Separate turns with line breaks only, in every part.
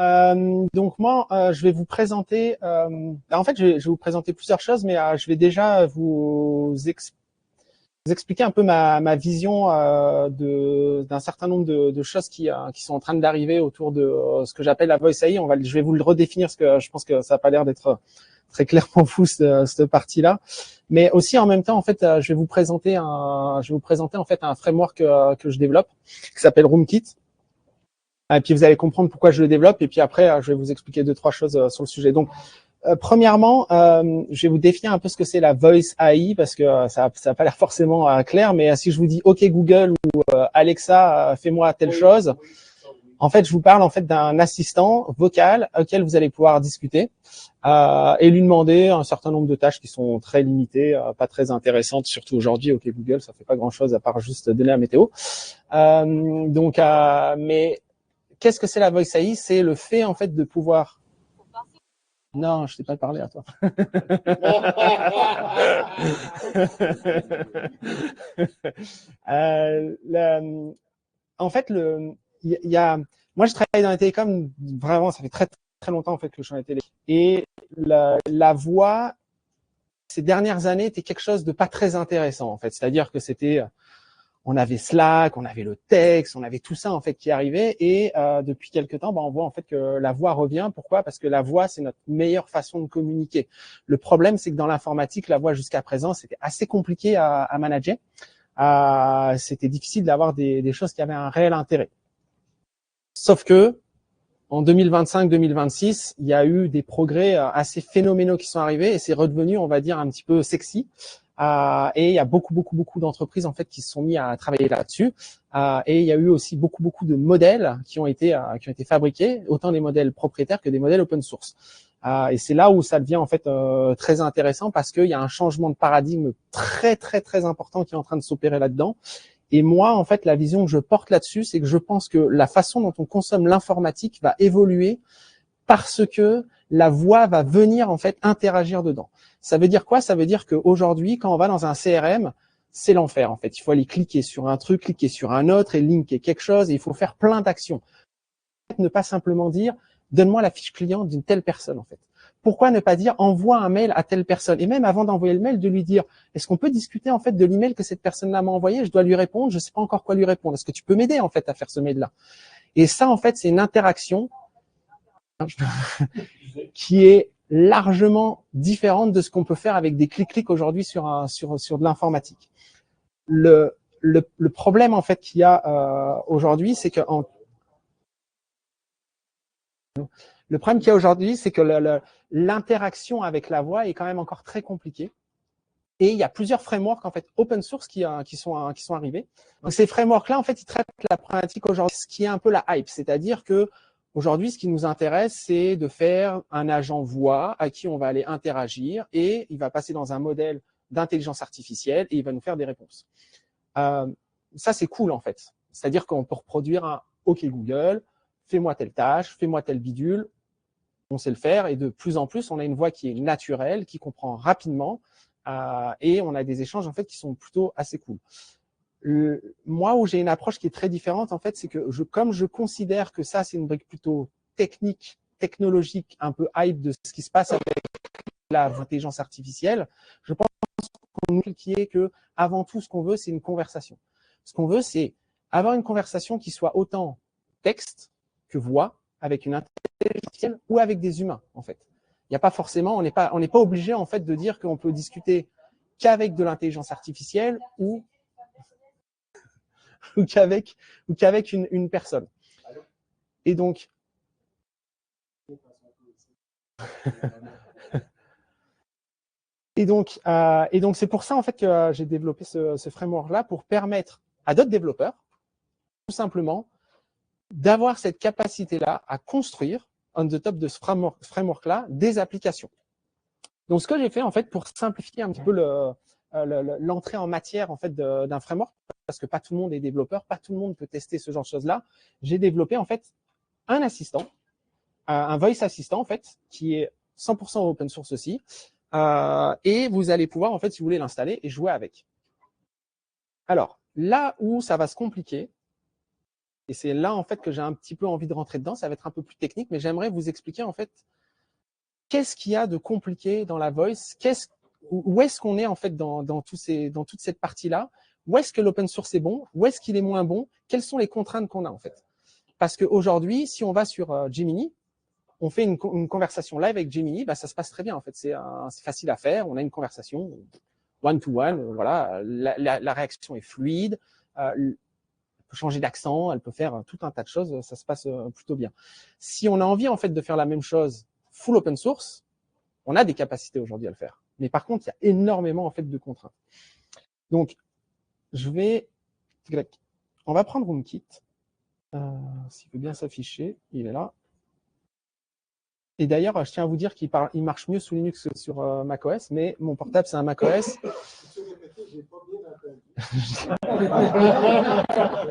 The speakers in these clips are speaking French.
Donc moi, je vais vous présenter. En fait, je vais vous présenter plusieurs choses, mais je vais déjà vous expliquer un peu ma vision d'un certain nombre de choses qui sont en train d'arriver autour de ce que j'appelle la Voice AI. Je vais vous le redéfinir parce que je pense que ça n'a pas l'air d'être très clair pour vous cette partie-là. Mais aussi en même temps, en fait, je vais vous présenter en fait un framework que je développe qui s'appelle Roomkit. Et puis vous allez comprendre pourquoi je le développe. Et puis après, je vais vous expliquer 2-3 choses sur le sujet. Donc, premièrement, je vais vous définir un peu ce que c'est la Voice AI parce que ça n'a pas l'air forcément clair. Mais si je vous dis OK Google ou Alexa, fais-moi telle chose, en fait, je vous parle en fait d'un assistant vocal auquel vous allez pouvoir discuter et lui demander un certain nombre de tâches qui sont très limitées, pas très intéressantes, surtout aujourd'hui. OK Google, ça fait pas grand-chose à part juste donner la météo. Mais qu'est-ce que c'est la Voice AI? C'est le fait en fait de pouvoir. Non, je t'ai pas parlé à toi. En fait, moi, je travaille dans les télécoms vraiment, ça fait très très longtemps en fait que je suis dans les télé. Et la voix, ces dernières années, était quelque chose de pas très intéressant en fait. C'est-à-dire que on avait Slack, on avait le texte, on avait tout ça en fait qui arrivait. Et depuis quelque temps, on voit en fait que la voix revient. Pourquoi? Parce que la voix, c'est notre meilleure façon de communiquer. Le problème, c'est que dans l'informatique, la voix jusqu'à présent, c'était assez compliqué à manager. C'était difficile d'avoir des choses qui avaient un réel intérêt. Sauf que en 2025-2026, il y a eu des progrès assez phénoménaux qui sont arrivés et c'est redevenu, on va dire, un petit peu sexy. Et il y a beaucoup d'entreprises en fait qui se sont mis à travailler là-dessus. Et il y a eu aussi beaucoup de modèles qui ont été fabriqués, autant des modèles propriétaires que des modèles open source. Et c'est là où ça devient en fait très intéressant parce qu'il y a un changement de paradigme très important qui est en train de s'opérer là-dedans. Et moi, en fait, la vision que je porte là-dessus, c'est que je pense que la façon dont on consomme l'informatique va évoluer parce que la voix va venir en fait interagir dedans. Ça veut dire quoi? Ça veut dire qu'aujourd'hui, quand on va dans un CRM, c'est l'enfer en fait. Il faut aller cliquer sur un truc, cliquer sur un autre et linker quelque chose et il faut faire plein d'actions. Ne pas simplement dire donne-moi la fiche client d'une telle personne en fait. Pourquoi ne pas dire envoie un mail à telle personne? Et même avant d'envoyer le mail, de lui dire est-ce qu'on peut discuter en fait de l'email que cette personne-là m'a envoyé? Je dois lui répondre, je sais pas encore quoi lui répondre. Est-ce que tu peux m'aider en fait à faire ce mail-là? Et ça en fait, c'est une interaction qui est largement différente de ce qu'on peut faire avec des clics aujourd'hui sur de l'informatique. Le problème en fait qu'il y a aujourd'hui, c'est que le problème qu'il y a aujourd'hui, c'est que l'interaction avec la voix est quand même encore très compliquée. Et il y a plusieurs frameworks en fait open source qui sont arrivés. Donc ces frameworks-là, en fait, ils traitent la problématique aujourd'hui, ce qui est un peu la hype, c'est-à-dire que aujourd'hui, ce qui nous intéresse, c'est de faire un agent voix à qui on va aller interagir et il va passer dans un modèle d'intelligence artificielle et il va nous faire des réponses. Ça, c'est cool en fait. C'est-à-dire qu'on peut reproduire un OK Google, fais-moi telle tâche, fais-moi tel bidule, on sait le faire et de plus en plus, on a une voix qui est naturelle, qui comprend rapidement et on a des échanges en fait qui sont plutôt assez cool. Moi, où j'ai une approche qui est très différente, en fait, c'est que comme je considère que ça, c'est une brique plutôt technique, technologique, un peu hype de ce qui se passe avec l'intelligence artificielle, je pense qu'on qui est que avant tout, ce qu'on veut, c'est une conversation. Ce qu'on veut, c'est avoir une conversation qui soit autant texte que voix, avec une intelligence artificielle ou avec des humains, en fait. Il n'y a pas forcément, on n'est pas obligé, en fait, de dire qu'on peut discuter qu'avec de l'intelligence artificielle ou qu'avec une personne. Et donc, c'est pour ça en fait que j'ai développé ce framework-là pour permettre à d'autres développeurs, tout simplement, d'avoir cette capacité-là à construire, on the top de ce framework-là, des applications. Donc, ce que j'ai fait en fait pour simplifier un petit peu l'entrée en matière en fait d'un framework, parce que pas tout le monde est développeur, pas tout le monde peut tester ce genre de choses-là, j'ai développé en fait un assistant, un voice assistant en fait, qui est 100% open source aussi, et vous allez pouvoir en fait, si vous voulez l'installer et jouer avec. Alors, là où ça va se compliquer, Et c'est là, en fait, que j'ai un petit peu envie de rentrer dedans. Ça va être un peu plus technique, mais j'aimerais vous expliquer, en fait, qu'est-ce qu'il y a de compliqué dans la voice, où est-ce qu'on est, en fait, dans toute cette partie-là, où est-ce que l'open source est bon, où est-ce qu'il est moins bon, quelles sont les contraintes qu'on a, en fait. Parce qu'aujourd'hui, si on va sur Gemini, on fait une conversation live avec Gemini, bah, ça se passe très bien, en fait. C'est facile à faire, on a une conversation one-to-one, voilà, la réaction est fluide, elle peut changer d'accent, elle peut faire tout un tas de choses, ça se passe plutôt bien. Si on a envie, en fait, de faire la même chose full open source, on a des capacités aujourd'hui à le faire. Mais par contre, il y a énormément, en fait, de contraintes. Donc, on va prendre HomeKit. S'il veut bien s'afficher, il est là. Et d'ailleurs, je tiens à vous dire qu'il marche mieux sous Linux que sur macOS, mais mon portable, c'est un macOS.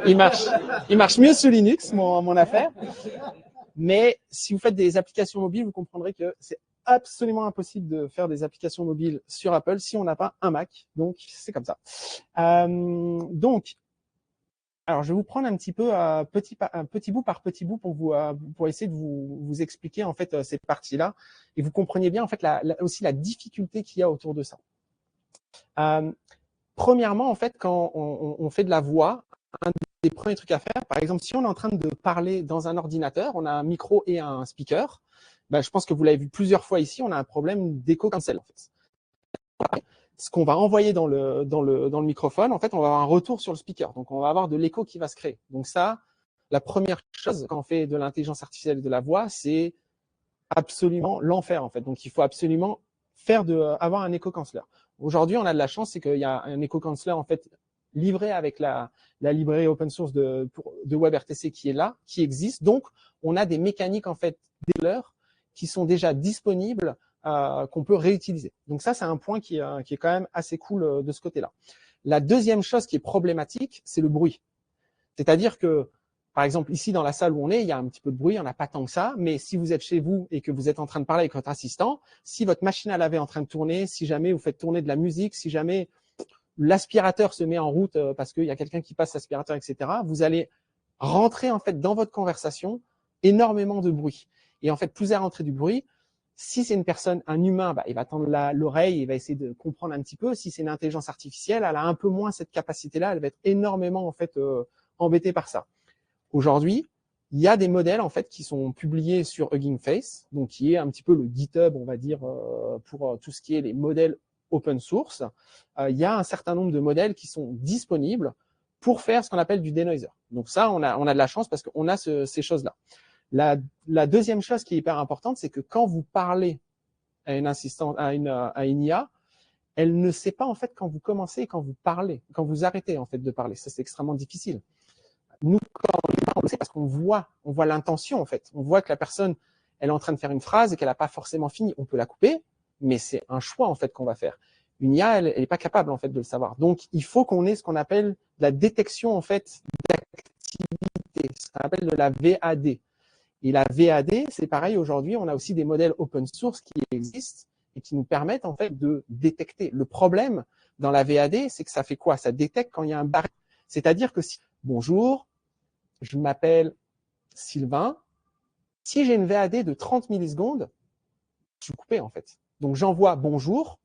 il marche mieux sous Linux, mon affaire. Mais si vous faites des applications mobiles, vous comprendrez que c'est absolument impossible de faire des applications mobiles sur Apple si on n'a pas un Mac. Donc, c'est comme ça. Alors, je vais vous prendre un petit peu petit bout par petit bout pour essayer de vous expliquer en fait ces parties-là et vous compreniez bien en fait aussi la difficulté qu'il y a autour de ça. Premièrement, en fait, quand on fait de la voix, un des premiers trucs à faire, par exemple, si on est en train de parler dans un ordinateur, on a un micro et un speaker. Ben, je pense que vous l'avez vu plusieurs fois ici, on a un problème d'écho cancel en fait. Ce qu'on va envoyer dans le microphone, en fait, on va avoir un retour sur le speaker. Donc, on va avoir de l'écho qui va se créer. Donc ça, la première chose quand on fait de l'intelligence artificielle et de la voix, c'est absolument l'enfer, en fait. Donc, il faut absolument avoir un écho canceller. Aujourd'hui, on a de la chance, c'est qu'il y a un écho canceller, en fait, livré avec la librairie open source de WebRTC qui est là, qui existe. Donc, on a des mécaniques, en fait, qui sont déjà disponibles qu'on peut réutiliser. Donc ça, c'est un point qui est quand même assez cool de ce côté-là. La deuxième chose qui est problématique, c'est le bruit. C'est-à-dire que, par exemple, ici dans la salle où on est, il y a un petit peu de bruit, on n'a pas tant que ça, mais si vous êtes chez vous et que vous êtes en train de parler avec votre assistant, si votre machine à laver est en train de tourner, si jamais vous faites tourner de la musique, si jamais l'aspirateur se met en route parce qu'il y a quelqu'un qui passe l'aspirateur, etc., vous allez rentrer en fait dans votre conversation énormément de bruit. Et en fait, plus à rentrer du bruit, si c'est une personne, un humain, bah, il va tendre l'oreille, il va essayer de comprendre un petit peu. Si c'est une intelligence artificielle, elle a un peu moins cette capacité-là, elle va être énormément en fait embêtée par ça. Aujourd'hui, il y a des modèles en fait qui sont publiés sur Hugging Face, donc qui est un petit peu le GitHub, on va dire, pour tout ce qui est les modèles open source. Il y a un certain nombre de modèles qui sont disponibles pour faire ce qu'on appelle du denoiser. Donc ça, on a de la chance parce qu'on a ces choses-là. La deuxième chose qui est hyper importante, c'est que quand vous parlez à une assistante, à une IA, elle ne sait pas en fait quand vous commencez et quand vous parlez, quand vous arrêtez en fait de parler. Ça, c'est extrêmement difficile. Nous, quand on le sait, parce qu'on voit l'intention en fait. On voit que la personne, elle est en train de faire une phrase et qu'elle n'a pas forcément fini. On peut la couper, mais c'est un choix en fait qu'on va faire. Une IA, elle n'est pas capable en fait de le savoir. Donc, il faut qu'on ait ce qu'on appelle la détection en fait d'activité, ce qu'on appelle de la VAD. Et la VAD, c'est pareil aujourd'hui, on a aussi des modèles open source qui existent et qui nous permettent en fait de détecter. Le problème dans la VAD, c'est que ça fait quoi? Ça détecte quand il y a un barré. C'est-à-dire que si, bonjour, je m'appelle Sylvain, si j'ai une VAD de 30 millisecondes, je suis coupé en fait. Donc j'envoie bonjour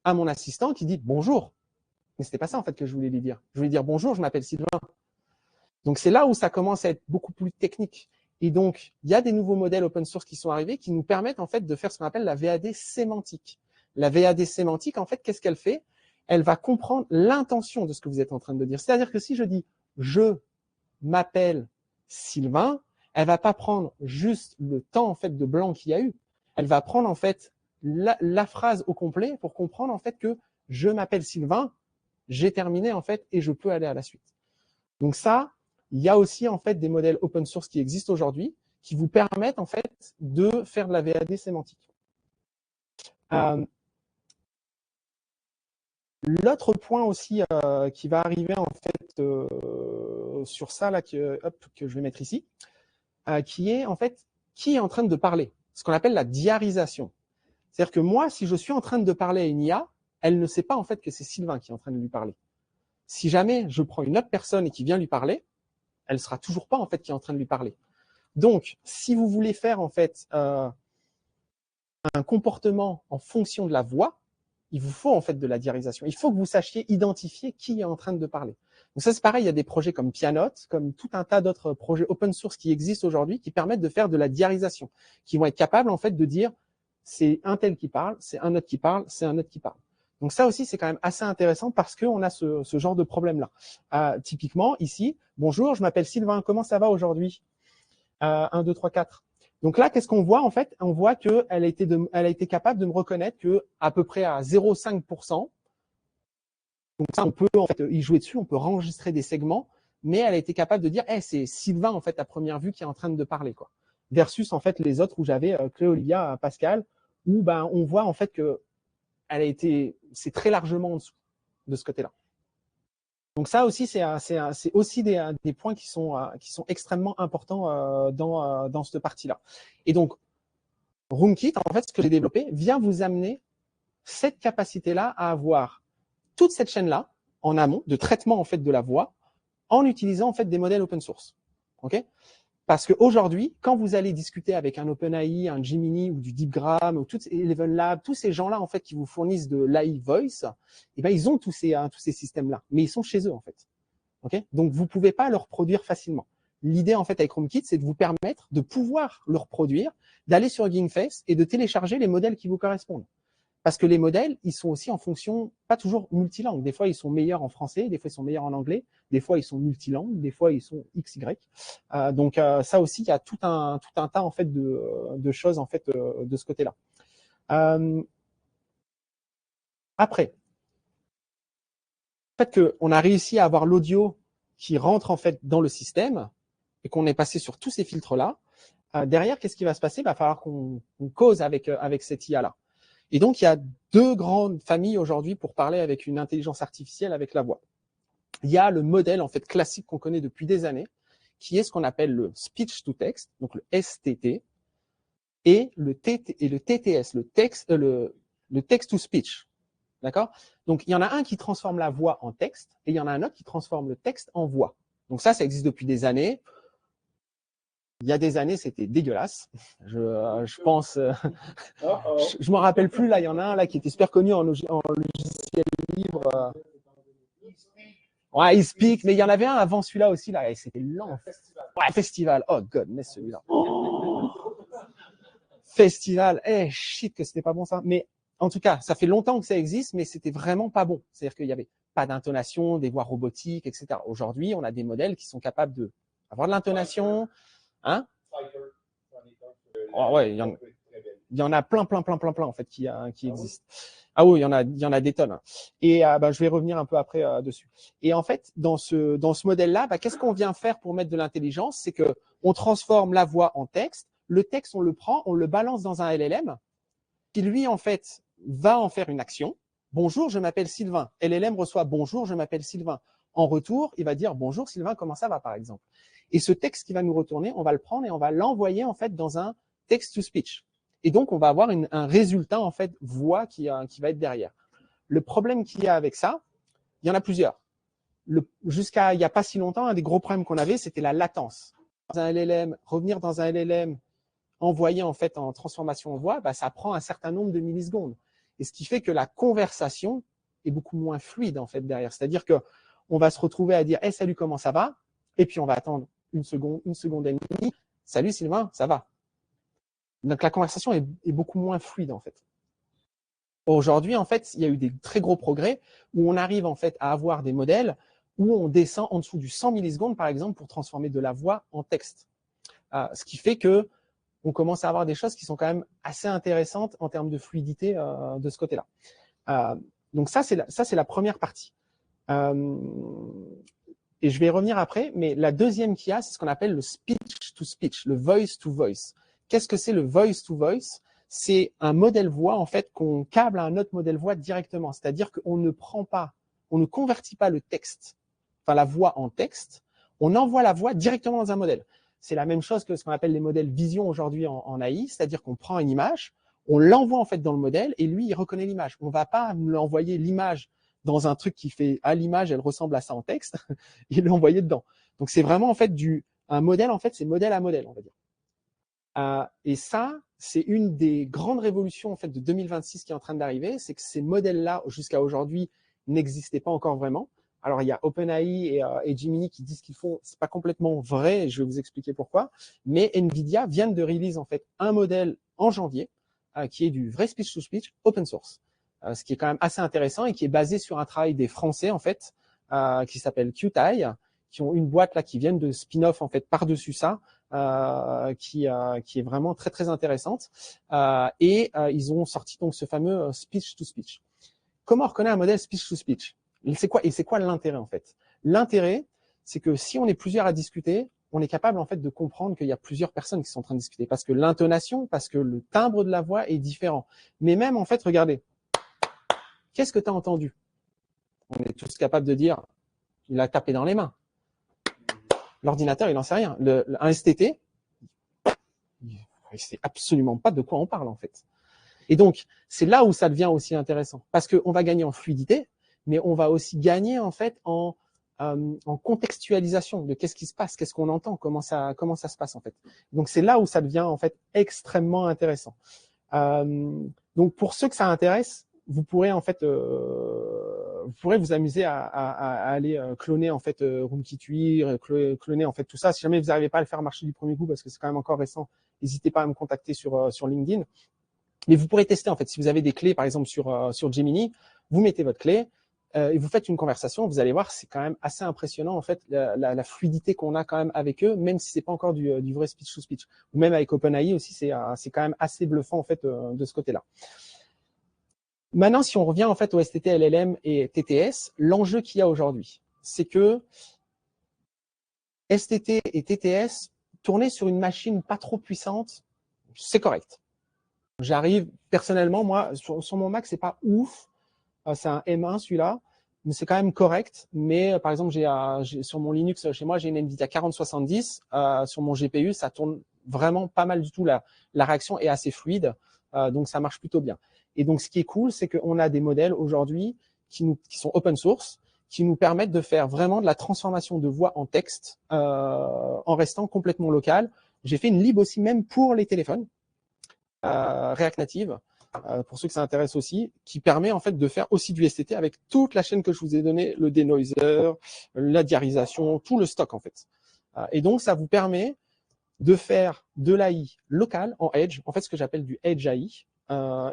à mon assistant qui dit bonjour. Mais c'était pas ça en fait que je voulais lui dire. Je voulais dire bonjour, je m'appelle Sylvain. Donc c'est là où ça commence à être beaucoup plus technique. Et donc, il y a des nouveaux modèles open source qui sont arrivés qui nous permettent en fait de faire ce qu'on appelle la VAD sémantique. La VAD sémantique, en fait, qu'est-ce qu'elle fait? Elle va comprendre l'intention de ce que vous êtes en train de dire. C'est-à-dire que si je dis « je m'appelle Sylvain », elle va pas prendre juste le temps en fait de blanc qu'il y a eu. Elle va prendre en fait la phrase au complet pour comprendre en fait que « je m'appelle Sylvain », j'ai terminé en fait et je peux aller à la suite. Donc ça, il y a aussi en fait des modèles open source qui existent aujourd'hui qui vous permettent en fait de faire de la VAD sémantique. L'autre point aussi qui va arriver en fait sur ça là que je vais mettre ici, qui est en fait qui est en train de parler, ce qu'on appelle la diarisation. C'est-à-dire que moi, si je suis en train de parler à une IA, elle ne sait pas en fait que c'est Sylvain qui est en train de lui parler. Si jamais je prends une autre personne et qui vient lui parler, Elle sera toujours pas en fait qui est en train de lui parler. Donc, si vous voulez faire en fait un comportement en fonction de la voix, il vous faut en fait de la diarisation. Il faut que vous sachiez identifier qui est en train de parler. Donc ça, c'est pareil, il y a des projets comme Pianote, comme tout un tas d'autres projets open source qui existent aujourd'hui, qui permettent de faire de la diarisation, qui vont être capables en fait de dire c'est un tel qui parle, c'est un autre qui parle, c'est un autre qui parle. Donc ça aussi, c'est quand même assez intéressant parce qu'on a ce genre de problème-là. Typiquement, ici, bonjour, je m'appelle Sylvain, comment ça va aujourd'hui 1, 2, 3, 4. Donc là, qu'est-ce qu'on voit en fait? On voit qu'elle a été capable de me reconnaître que à peu près à 0,5%. Donc ça, on peut en fait y jouer dessus, on peut enregistrer des segments, mais elle a été capable de dire, hey, c'est Sylvain en fait à première vue qui est en train de parler, quoi. Versus en fait les autres où j'avais Cléolia, Pascal, où ben on voit en fait que c'est très largement en dessous de ce côté-là. Donc ça aussi, c'est aussi des points qui sont extrêmement importants dans cette partie-là. Et donc, RoomKit, en fait, ce que j'ai développé, vient vous amener cette capacité-là à avoir toute cette chaîne-là en amont de traitement en fait de la voix en utilisant en fait des modèles open source. Ok ? Parce qu'aujourd'hui, quand vous allez discuter avec un OpenAI, un Gemini ou du DeepGram ou tout Eleven Lab, tous ces gens-là en fait qui vous fournissent de l'AI Voice, eh ben ils ont tous ces systèmes-là, mais ils sont chez eux en fait. Okay, donc vous pouvez pas le reproduire facilement. L'idée en fait avec RoomKit, c'est de vous permettre de pouvoir le reproduire, d'aller sur Hugging Face et de télécharger les modèles qui vous correspondent. Parce que les modèles, ils sont aussi en fonction, pas toujours multilangues. Des fois, ils sont meilleurs en français, des fois, ils sont meilleurs en anglais, des fois, ils sont multilangues, des fois, ils sont XY. Donc, ça aussi, il y a tout un tas en fait de choses en fait de ce côté-là. Après, le fait qu'on a réussi à avoir l'audio qui rentre en fait dans le système et qu'on est passé sur tous ces filtres-là, derrière, qu'est-ce qui va se passer? Il va falloir qu'on cause avec cette IA-là. Et donc, il y a deux grandes familles aujourd'hui pour parler avec une intelligence artificielle avec la voix. Il y a le modèle en fait classique qu'on connaît depuis des années, qui est ce qu'on appelle le speech to text, donc le STT, et le TTS, le text to speech. D'accord? Donc, il y en a un qui transforme la voix en texte et il y en a un autre qui transforme le texte en voix. Donc ça existe depuis des années. Il y a des années, c'était dégueulasse. Je pense, je m'en rappelle plus. Là, il y en a un là qui était super connu en logiciel libre. Ouais, eSpeak, mais il y en avait un avant celui-là aussi là, et c'était lent. Ouais, Festival. Oh God, mais celui-là. Festival. Shit que c'était pas bon ça. Mais en tout cas, ça fait longtemps que ça existe, mais c'était vraiment pas bon. C'est-à-dire qu'il y avait pas d'intonation, des voix robotiques, etc. Aujourd'hui, on a des modèles qui sont capables de avoir de l'intonation. Hein? Oh, ouais, il y en a plein en fait qui existent. Ah oui, il y en a des tonnes. Et je vais revenir un peu après dessus. Et en fait, dans ce modèle-là, qu'est-ce qu'on vient faire pour mettre de l'intelligence? C'est que on transforme la voix en texte. Le texte, on le prend, on le balance dans un LLM qui lui en fait va en faire une action. Bonjour, je m'appelle Sylvain. LLM reçoit bonjour, je m'appelle Sylvain. En retour, il va dire bonjour Sylvain, comment ça va par exemple. Et ce texte qui va nous retourner, on va le prendre et on va l'envoyer en fait dans un text to speech. Et donc, on va avoir un résultat en fait voix qui va être derrière. Le problème qu'il y a avec ça, il y en a plusieurs. Jusqu'à il n'y a pas si longtemps, un des gros problèmes qu'on avait, c'était la latence. Dans un LLM, revenir dans un LLM envoyé en fait en transformation en voix, ça prend un certain nombre de millisecondes. Et ce qui fait que la conversation est beaucoup moins fluide en fait derrière. C'est-à-dire que on va se retrouver à dire hey, salut, comment ça va? Et puis on va attendre une seconde et demie. Salut Sylvain, ça va? Donc la conversation est beaucoup moins fluide en fait. Aujourd'hui, en fait, il y a eu des très gros progrès où on arrive en fait à avoir des modèles où on descend en dessous du 100 millisecondes par exemple pour transformer de la voix en texte. Ce qui fait que on commence à avoir des choses qui sont quand même assez intéressantes en termes de fluidité de ce côté-là. Donc ça c'est la première partie. Et je vais y revenir après, mais la deuxième qu'il y a, c'est ce qu'on appelle le speech to speech, le voice to voice. Qu'est-ce que c'est le voice to voice? C'est un modèle voix en fait qu'on câble à un autre modèle voix directement. C'est-à-dire qu'on ne convertit pas le texte, enfin la voix en texte, on envoie la voix directement dans un modèle. C'est la même chose que ce qu'on appelle les modèles vision aujourd'hui en AI, c'est-à-dire qu'on prend une image, on l'envoie en fait dans le modèle et lui il reconnaît l'image. On ne va pas lui envoyer l'image dans un truc qui fait à l'image, elle ressemble à ça en texte, et l'envoyer dedans. Donc c'est vraiment en fait un modèle, en fait, c'est modèle à modèle, on va dire. Et ça, c'est une des grandes révolutions en fait de 2026 qui est en train d'arriver, c'est que ces modèles-là, jusqu'à aujourd'hui, n'existaient pas encore vraiment. Alors il y a OpenAI et Gemini qui disent qu'ils font, c'est pas complètement vrai, et je vais vous expliquer pourquoi. Mais Nvidia vient de release en fait un modèle en janvier qui est du vrai speech-to-speech open source, ce qui est quand même assez intéressant et qui est basé sur un travail des Français en fait, qui s'appelle QTI, qui ont une boîte là qui viennent de spin-off en fait par-dessus ça. Qui est vraiment très très intéressante. Ils ont sorti donc ce fameux speech to speech. Comment on reconnaît un modèle speech to speech? C'est quoi l'intérêt en fait? L'intérêt, c'est que si on est plusieurs à discuter, on est capable en fait de comprendre qu'il y a plusieurs personnes qui sont en train de discuter parce que l'intonation, parce que le timbre de la voix est différent. Mais même en fait, regardez, qu'est-ce que tu as entendu? On est tous capables de dire, il a tapé dans les mains. L'ordinateur, il n'en sait rien. Un STT, il ne sait absolument pas de quoi on parle en fait. Et donc, c'est là où ça devient aussi intéressant, parce qu'on va gagner en fluidité, mais on va aussi gagner en fait en contextualisation de qu'est-ce qui se passe, qu'est-ce qu'on entend, comment ça se passe en fait. Donc c'est là où ça devient en fait extrêmement intéressant. Donc pour ceux que ça intéresse, vous pourrez en fait vous pourrez vous amuser à aller cloner en fait Room-Kit-UI, cloner en fait tout ça. Si jamais vous n'arrivez pas à le faire marcher du premier coup, parce que c'est quand même encore récent, n'hésitez pas à me contacter sur LinkedIn. Mais vous pourrez tester en fait. Si vous avez des clés, par exemple sur Gemini, vous mettez votre clé et vous faites une conversation. Vous allez voir, c'est quand même assez impressionnant en fait la fluidité qu'on a quand même avec eux, même si c'est pas encore du vrai speech to speech. Ou même avec OpenAI aussi, c'est quand même assez bluffant en fait de ce côté-là. Maintenant, si on revient en fait au STT, LLM et TTS, l'enjeu qu'il y a aujourd'hui, c'est que STT et TTS tourner sur une machine pas trop puissante, c'est correct. J'arrive, personnellement, moi, sur mon Mac, c'est pas ouf. C'est un M1 celui-là, mais c'est quand même correct. Mais par exemple, j'ai sur mon Linux chez moi, j'ai une Nvidia 4070. Sur mon GPU, ça tourne vraiment pas mal du tout. La réaction est assez fluide, donc ça marche plutôt bien. Et donc, ce qui est cool, c'est qu'on a des modèles aujourd'hui qui sont open source, qui nous permettent de faire vraiment de la transformation de voix en texte en restant complètement local. J'ai fait une lib aussi même pour les téléphones. React Native, pour ceux que ça intéresse aussi, qui permet en fait de faire aussi du STT avec toute la chaîne que je vous ai donnée, le denoiser, la diarisation, tout le stock en fait. Et donc ça vous permet de faire de l'AI local en Edge, en fait ce que j'appelle du Edge AI,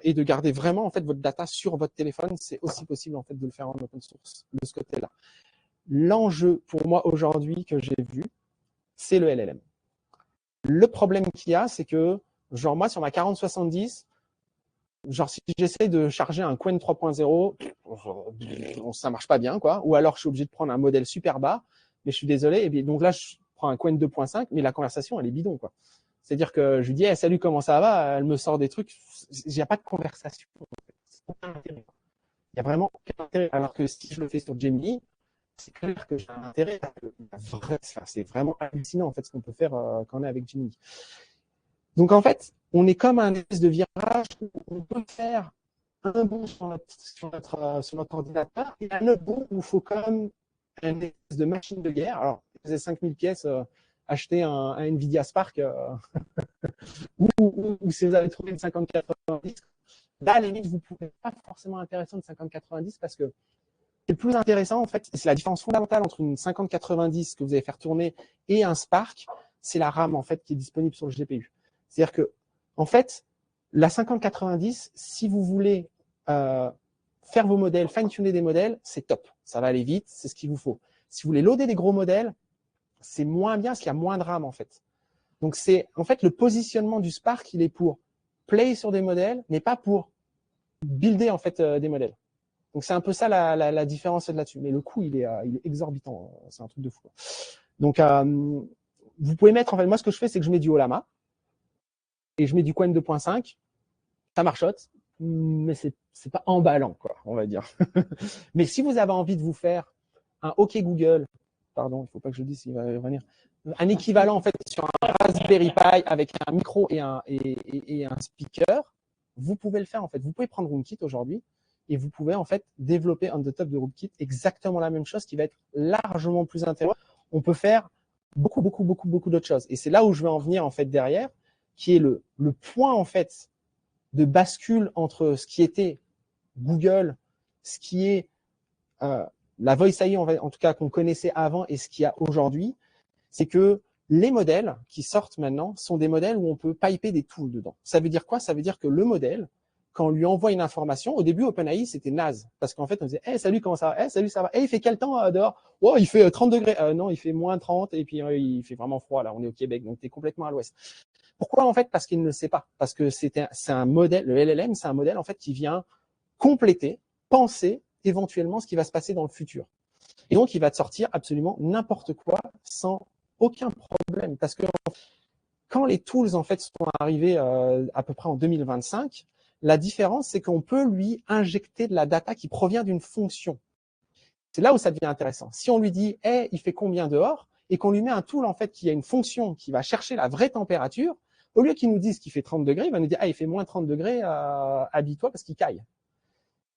et de garder vraiment en fait votre data sur votre téléphone. C'est aussi possible en fait de le faire en open source de ce côté-là. L'enjeu pour moi aujourd'hui que j'ai vu, c'est le LLM. Le problème qu'il y a, c'est que genre moi sur ma 4070, genre si j'essaie de charger un Qwen 3.0, ça marche pas bien quoi. Ou alors je suis obligé de prendre un modèle super bas, mais je suis désolé. Et bien donc là je prends un Qwen 2.5, mais la conversation elle est bidon quoi. C'est-à-dire que je lui dis hey, salut comment ça va, elle me sort des trucs, il n'y a pas de conversation. Aucun intérêt. Il y a vraiment aucun intérêt. Alors que si je le fais sur Gemini, c'est clair que j'ai un intérêt. C'est vraiment hallucinant en fait ce qu'on peut faire quand on est avec Gemini. Donc en fait, on est comme un espèce de virage où on peut faire un bond sur notre ordinateur et un autre bond où il faut quand même une espèce de machine de guerre. Alors, vous avez 5000 pièces, acheter un Nvidia Spark ou si vous avez trouvé une 5090, là, à la limite, vous ne pouvez pas forcément intéressant de 5090 parce que le plus intéressant, en fait, c'est la différence fondamentale entre une 5090 que vous allez faire tourner et un Spark, c'est la RAM en fait qui est disponible sur le GPU. C'est-à-dire que, en fait, la 5090, si vous voulez faire vos modèles, fine-tuner des modèles, c'est top. Ça va aller vite, c'est ce qu'il vous faut. Si vous voulez loader des gros modèles, c'est moins bien parce qu'il y a moins de RAM en fait. Donc c'est en fait le positionnement du Spark, il est pour play sur des modèles, mais pas pour builder en fait des modèles. Donc c'est un peu ça la différence là-dessus. Mais le coût, il est exorbitant. C'est un truc de fou. Donc vous pouvez mettre, en fait, moi ce que je fais, c'est que je mets du Olama et je mets du Qwen 2.5. Ça marchote, mais c'est pas emballant, quoi, on va dire. Mais si vous avez envie de vous faire un OK Google, pardon, il faut pas que je le dise, il va revenir, un équivalent en fait sur un Raspberry Pi avec un micro et un speaker, vous pouvez le faire en fait. Vous pouvez prendre Roomkit aujourd'hui et vous pouvez en fait développer on the top de Roomkit exactement la même chose qui va être largement plus intéressant. On peut faire beaucoup d'autres choses. Et c'est là où je veux en venir en fait derrière, qui est le point en fait de bascule entre ce qui était Google, ce qui est la Voice AI en tout cas qu'on connaissait avant et ce qu'il y a aujourd'hui, c'est que les modèles qui sortent maintenant sont des modèles où on peut piper des tools dedans. Ça veut dire quoi? Ça veut dire que le modèle, quand on lui envoie une information, au début, OpenAI, c'était naze. Parce qu'en fait, on disait, hey, salut, comment ça va? Hey, salut, ça va? Hey, il fait quel temps dehors? Oh, il fait 30 degrés. Non, il fait moins 30 et puis il fait vraiment froid. Là, on est au Québec, donc tu es complètement à l'ouest. Pourquoi, en fait? Parce qu'il ne le sait pas. Parce que c'est un modèle, le LLM, c'est un modèle, en fait, qui vient compléter, penser éventuellement ce qui va se passer dans le futur. Et donc, il va te sortir absolument n'importe quoi sans aucun problème. Parce que quand les tools, en fait, sont arrivés à peu près en 2025, la différence, c'est qu'on peut lui injecter de la data qui provient d'une fonction. C'est là où ça devient intéressant. Si on lui dit, hey, il fait combien dehors, et qu'on lui met un tool, en fait, qui a une fonction qui va chercher la vraie température, au lieu qu'il nous dise qu'il fait 30 degrés, il va nous dire, ah, il fait moins 30 degrés, habille-toi parce qu'il caille.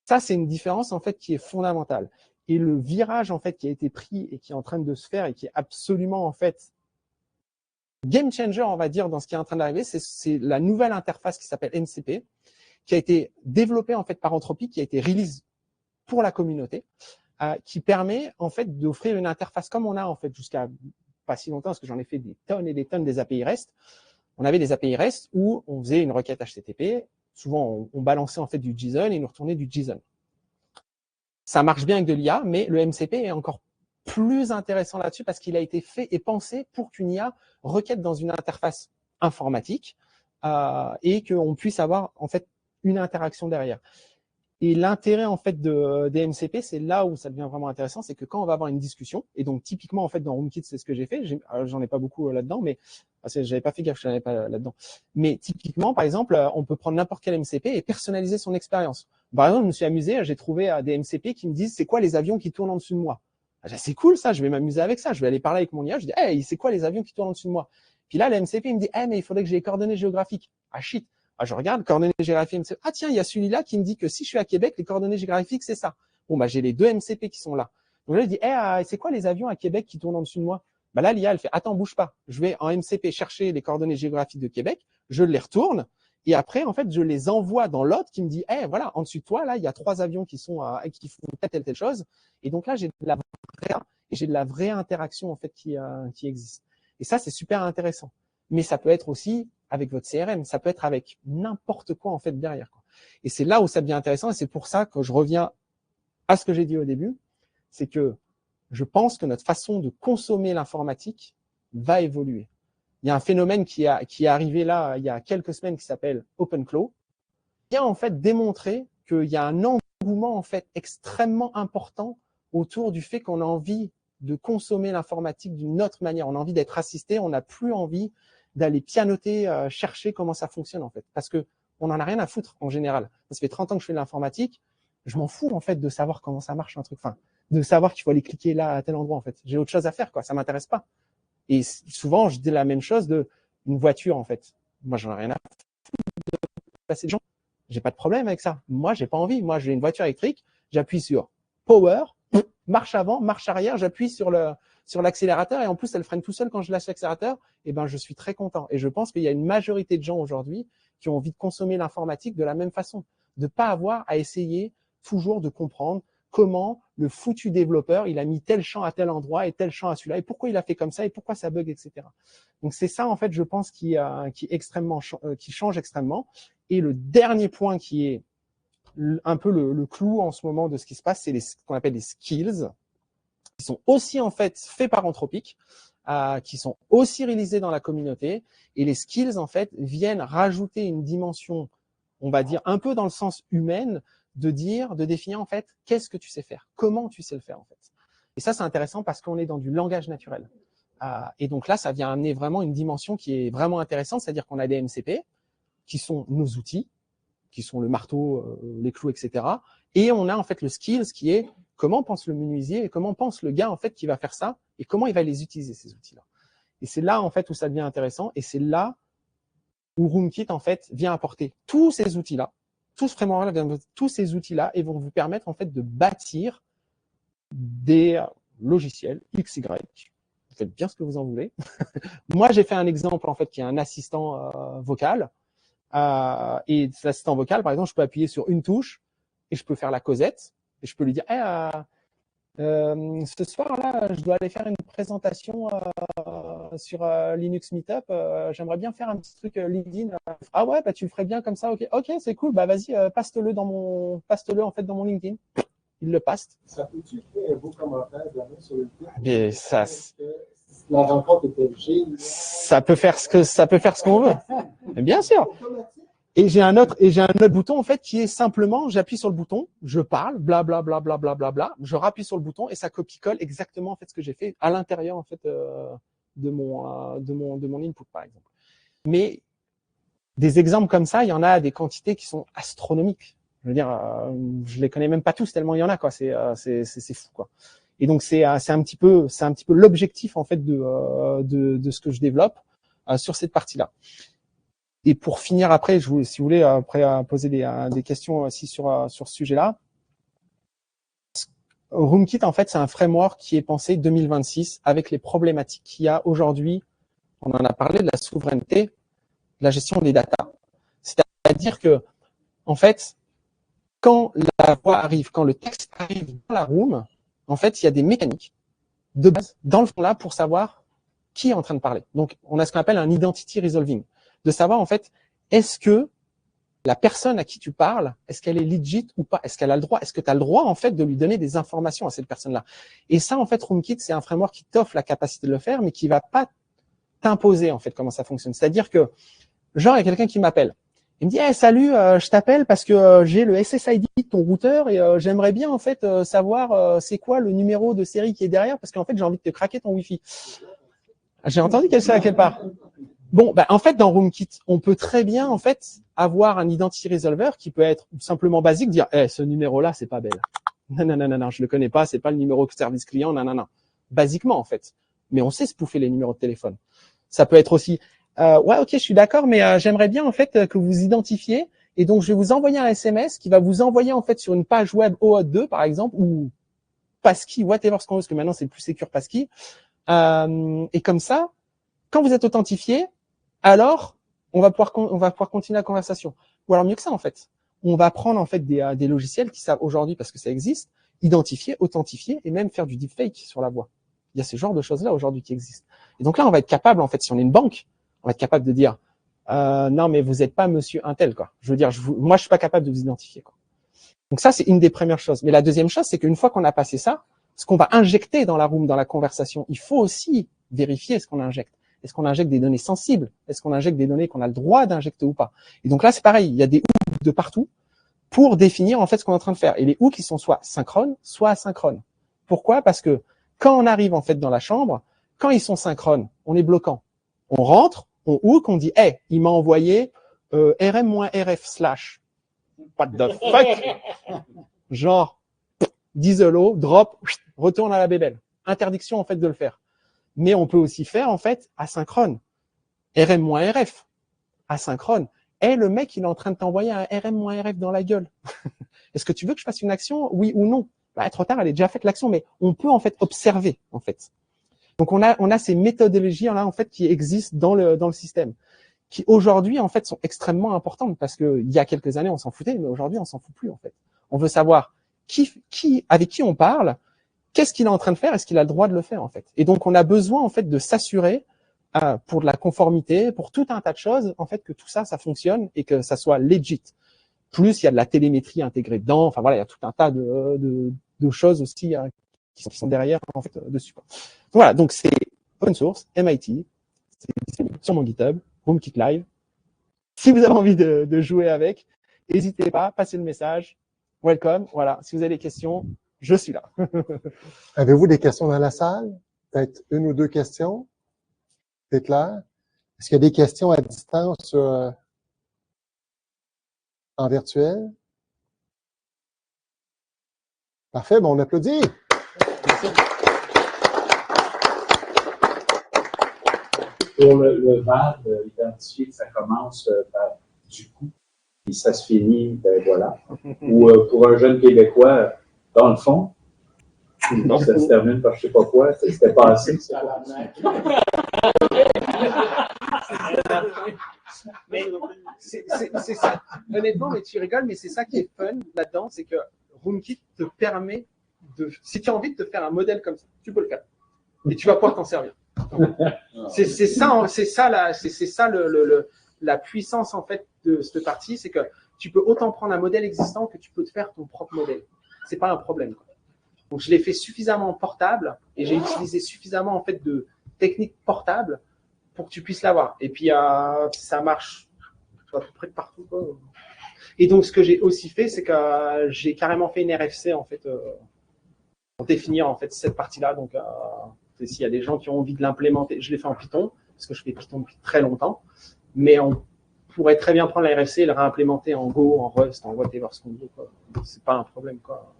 Ça, c'est une différence, en fait, qui est fondamentale. Et le virage, en fait, qui a été pris et qui est en train de se faire et qui est absolument, en fait, game changer, on va dire, dans ce qui est en train d'arriver, c'est la nouvelle interface qui s'appelle MCP, qui a été développée, en fait, par Anthropic, qui a été release pour la communauté, qui permet, en fait, d'offrir une interface comme on a, en fait, jusqu'à pas si longtemps, parce que j'en ai fait des tonnes et des tonnes des API REST. On avait des API REST où on faisait une requête HTTP. Souvent, on balançait, en fait, du JSON et il nous retournait du JSON. Ça marche bien avec de l'IA, mais le MCP est encore plus intéressant là-dessus parce qu'il a été fait et pensé pour qu'une IA requête dans une interface informatique et qu'on puisse avoir en fait une interaction derrière. Et l'intérêt en fait des MCP, c'est là où ça devient vraiment intéressant, c'est que quand on va avoir une discussion, et donc typiquement en fait dans HomeKit, c'est ce que j'ai fait, j'en ai pas beaucoup là-dedans, mais parce que j'avais pas fait gaffe, je n'en avais pas là-dedans. Mais typiquement, par exemple, on peut prendre n'importe quel MCP et personnaliser son expérience. Par exemple, je me suis amusé, j'ai trouvé des MCP qui me disent c'est quoi les avions qui tournent en dessous de moi. C'est cool ça, je vais m'amuser avec ça, je vais aller parler avec mon IA, je dis hey, c'est quoi les avions qui tournent en dessous de moi. Puis là, le MCP il me dit hey, mais il faudrait que j'ai les coordonnées géographiques. Ah shit. Ah, je regarde, coordonnées géographiques, MCP. Ah tiens, il y a celui-là qui me dit que si je suis à Québec, les coordonnées géographiques, c'est ça. Bon, bah j'ai les deux MCP qui sont là. Donc là, je dis, c'est quoi les avions à Québec qui tournent en dessous de moi? Bah là, l'IA, elle fait, attends, bouge pas. Je vais en MCP chercher les coordonnées géographiques de Québec, je les retourne, et après, en fait, je les envoie dans l'autre qui me dit, voilà, en dessus de toi, là, il y a 3 avions qui font telle chose. Et donc là, j'ai de la vraie interaction, en fait, qui existe. Et ça, c'est super intéressant. Mais ça peut être aussi avec votre CRM, ça peut être avec n'importe quoi en fait derrière. Et c'est là où ça devient intéressant et c'est pour ça que je reviens à ce que j'ai dit au début, c'est que je pense que notre façon de consommer l'informatique va évoluer. Il y a un phénomène qui est arrivé là il y a quelques semaines qui s'appelle OpenClaw, qui a en fait démontré qu'il y a un engouement en fait extrêmement important autour du fait qu'on a envie de consommer l'informatique d'une autre manière. On a envie d'être assisté, on n'a plus envie d'aller pianoter, chercher comment ça fonctionne en fait. Parce que on n'en a rien à foutre en général. Ça fait 30 ans que je fais de l'informatique, je m'en fous en fait de savoir comment ça marche un truc. Enfin, de savoir qu'il faut aller cliquer là à tel endroit en fait. J'ai autre chose à faire quoi, ça m'intéresse pas. Et souvent je dis la même chose de une voiture en fait. Moi j'en ai rien à passer de gens. J'ai pas de problème avec ça. Moi j'ai pas envie. Moi j'ai une voiture électrique, j'appuie sur Power, marche avant, marche arrière, j'appuie sur l'accélérateur et en plus elle freine tout seul quand je lâche l'accélérateur, et ben je suis très content. Et je pense qu'il y a une majorité de gens aujourd'hui qui ont envie de consommer l'informatique de la même façon, de pas avoir à essayer toujours de comprendre comment le foutu développeur il a mis tel champ à tel endroit et tel champ à celui-là et pourquoi il a fait comme ça et pourquoi ça bug, etc. Donc c'est ça en fait je pense qui change extrêmement. Et le dernier point qui est un peu le clou en ce moment de ce qui se passe, c'est ce qu'on appelle les skills, qui sont aussi en fait faits par Anthropic, qui sont aussi réalisés dans la communauté. Et les skills en fait viennent rajouter une dimension, on va dire un peu dans le sens humain, de définir en fait qu'est-ce que tu sais faire, comment tu sais le faire en fait. Et ça c'est intéressant parce qu'on est dans du langage naturel. Et donc là ça vient amener vraiment une dimension qui est vraiment intéressante, c'est-à-dire qu'on a des MCP qui sont nos outils, qui sont le marteau, les clous, etc. Et on a en fait le skills qui est comment pense le menuisier et comment pense le gars en fait qui va faire ça et comment il va les utiliser ces outils-là. Et c'est là en fait où ça devient intéressant et c'est là où RoomKit en fait vient apporter tous ces outils-là, tous ces outils-là et vont vous permettre en fait de bâtir des logiciels XY faites bien ce que vous en voulez. Moi, j'ai fait un exemple, en fait, qui est un assistant vocal. Et cet assistant vocal, par exemple, je peux appuyer sur une touche et je peux faire la causette et je peux lui dire hey, ce soir-là, je dois aller faire une présentation sur Linux Meetup. J'aimerais bien faire un petit truc LinkedIn. Ah ouais, bah tu le ferais bien comme ça. Ok, c'est cool. Bah vas-y, paste-le en fait dans mon LinkedIn. Il le passe.
Ça peut-tu créer un beau commentaire jamais sur LinkedIn?
Mais ça,
la rencontre était géniale.
Ça peut faire ce qu'on veut. Mais bien sûr. Et j'ai un autre bouton en fait qui est simplement, j'appuie sur le bouton, je parle, bla bla bla bla bla bla bla, je rappuie sur le bouton et ça copie-colle exactement en fait ce que j'ai fait à l'intérieur en fait de mon input par exemple. Mais des exemples comme ça, il y en a des quantités qui sont astronomiques. Je veux dire, je les connais même pas tous tellement il y en a quoi. C'est fou quoi. Et donc c'est un petit peu l'objectif en fait de ce que je développe sur cette partie-là. Et pour finir après, si vous voulez après poser des questions aussi sur ce sujet-là. Roomkit en fait c'est un framework qui est pensé 2026 avec les problématiques qu'il y a aujourd'hui. On en a parlé de la souveraineté, de la gestion des data. C'est-à-dire que en fait quand la voix arrive, quand le texte arrive dans la room, en fait il y a des mécaniques de base dans le fond là pour savoir qui est en train de parler. Donc on a ce qu'on appelle un identity resolving, de savoir en fait est-ce que la personne à qui tu parles, est-ce qu'elle est legit ou pas? Est-ce qu'elle a le droit? Est-ce que tu as le droit en fait de lui donner des informations à cette personne-là? Et ça en fait Roomkit c'est un framework qui t'offre la capacité de le faire mais qui va pas t'imposer en fait comment ça fonctionne. C'est-à-dire que genre il y a quelqu'un qui m'appelle. Il me dit hey, salut, je t'appelle parce que j'ai le SSID de ton routeur et j'aimerais bien en fait savoir c'est quoi le numéro de série qui est derrière parce qu'en fait j'ai envie de te craquer ton Wi-Fi. J'ai entendu qu'elle soit à quelque part. Bon, bah, en fait, dans Roomkit, on peut très bien, en fait, avoir un identity resolver qui peut être simplement basique, dire, ce numéro-là, c'est pas belle. Non, je le connais pas, c'est pas le numéro de service client, non. Basiquement, en fait. Mais on sait spoofer les numéros de téléphone. Ça peut être aussi, ouais, ok, je suis d'accord, mais j'aimerais bien, en fait, que vous identifiez. Et donc, je vais vous envoyer un SMS qui va vous envoyer, en fait, sur une page web OAuth 2, par exemple, ou Passkey, whatever ce qu'on veut, parce que maintenant, c'est le plus secure Passkey. Et comme ça, quand vous êtes authentifié, alors on va pouvoir continuer la conversation. Ou alors mieux que ça en fait, on va prendre en fait des logiciels qui savent aujourd'hui parce que ça existe, identifier, authentifier et même faire du deepfake sur la voix. Il y a ce genre de choses là aujourd'hui qui existent. Et donc là on va être capable en fait, si on est une banque, on va être capable de dire non mais vous n'êtes pas Monsieur Intel quoi. Je veux dire moi je suis pas capable de vous identifier quoi. Donc ça c'est une des premières choses. Mais la deuxième chose c'est qu'une fois qu'on a passé ça, ce qu'on va injecter dans la room, dans la conversation, il faut aussi vérifier ce qu'on injecte. Est-ce qu'on injecte des données sensibles? Est-ce qu'on injecte des données qu'on a le droit d'injecter ou pas? Et donc là, c'est pareil, il y a des hooks de partout pour définir en fait ce qu'on est en train de faire. Et les hooks, ils sont soit synchrones, soit asynchrones. Pourquoi? Parce que quand on arrive en fait dans la chambre, quand ils sont synchrones, on est bloquant. On rentre, on hook, on dit, hey, il m'a envoyé rm-rf/. What the fuck? Genre, 10 hello, drop, retourne à la bébelle. Interdiction en fait de le faire. Mais on peut aussi faire en fait asynchrone. RM-RF, asynchrone. Et le mec, il est en train de t'envoyer un RM-RF dans la gueule. Est-ce que tu veux que je fasse une action? Oui ou non? Bah, trop tard, elle est déjà faite l'action, mais on peut en fait observer en fait. Donc on a ces méthodologies là en fait qui existent dans le système, qui aujourd'hui en fait sont extrêmement importantes parce que il y a quelques années on s'en foutait, mais aujourd'hui on s'en fout plus en fait. On veut savoir avec qui on parle. Qu'est-ce qu'il est en train de faire? Est-ce qu'il a le droit de le faire en fait? Et donc on a besoin en fait de s'assurer pour de la conformité, pour tout un tas de choses en fait que tout ça fonctionne et que ça soit legit. Plus il y a de la télémétrie intégrée dedans. Enfin voilà, il y a tout un tas de choses aussi qui sont derrière en fait dessus. Voilà, donc c'est open source, MIT, c'est disponible sur mon GitHub, Roomkit Live. Si vous avez envie de jouer avec, n'hésitez pas, passez le message. Welcome. Voilà, si vous avez des questions, je suis là.
Avez-vous des questions dans la salle? Peut-être une ou deux questions? C'est clair? Est-ce qu'il y a des questions à distance en virtuel? Parfait, bon, on applaudit.
Pour le VAD, identifier que ça commence par du coup, et ça se finit, ben voilà. Ou pour un jeune Québécois, dans le fond, Non, ça se termine par je sais pas quoi, c'était pas assez.
Mais c'est ça. Honnêtement, mais tu rigoles, mais c'est ça qui est fun là-dedans, c'est que Roomkit te permet de, si tu as envie de te faire un modèle comme ça, tu peux le faire. Et tu vas pouvoir t'en servir. C'est ça la puissance en fait de cette partie, c'est que tu peux autant prendre un modèle existant que tu peux te faire ton propre modèle. C'est pas un problème, quoi. Donc je l'ai fait suffisamment portable et j'ai utilisé suffisamment en fait de techniques portables pour que tu puisses l'avoir. Et puis ça marche à peu près de partout, quoi. Et donc ce que j'ai aussi fait, c'est que j'ai carrément fait une RFC en fait pour définir en fait cette partie-là. Donc s'il y a des gens qui ont envie de l'implémenter, je l'ai fait en Python parce que je fais Python depuis très longtemps, mais on pourrait très bien prendre la RFC et le réimplémenter en Go, en Rust, en whatever ce qu'on veut, quoi. C'est pas un problème, quoi.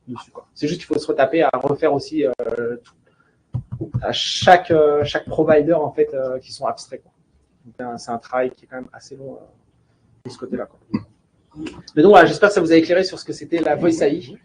Dessus, quoi. C'est juste qu'il faut se retaper à refaire aussi à chaque provider en fait qui sont abstraits, quoi. Donc c'est un travail qui est quand même assez long de ce côté-là, quoi. Mais donc voilà, j'espère que ça vous a éclairé sur ce que c'était la Voice AI.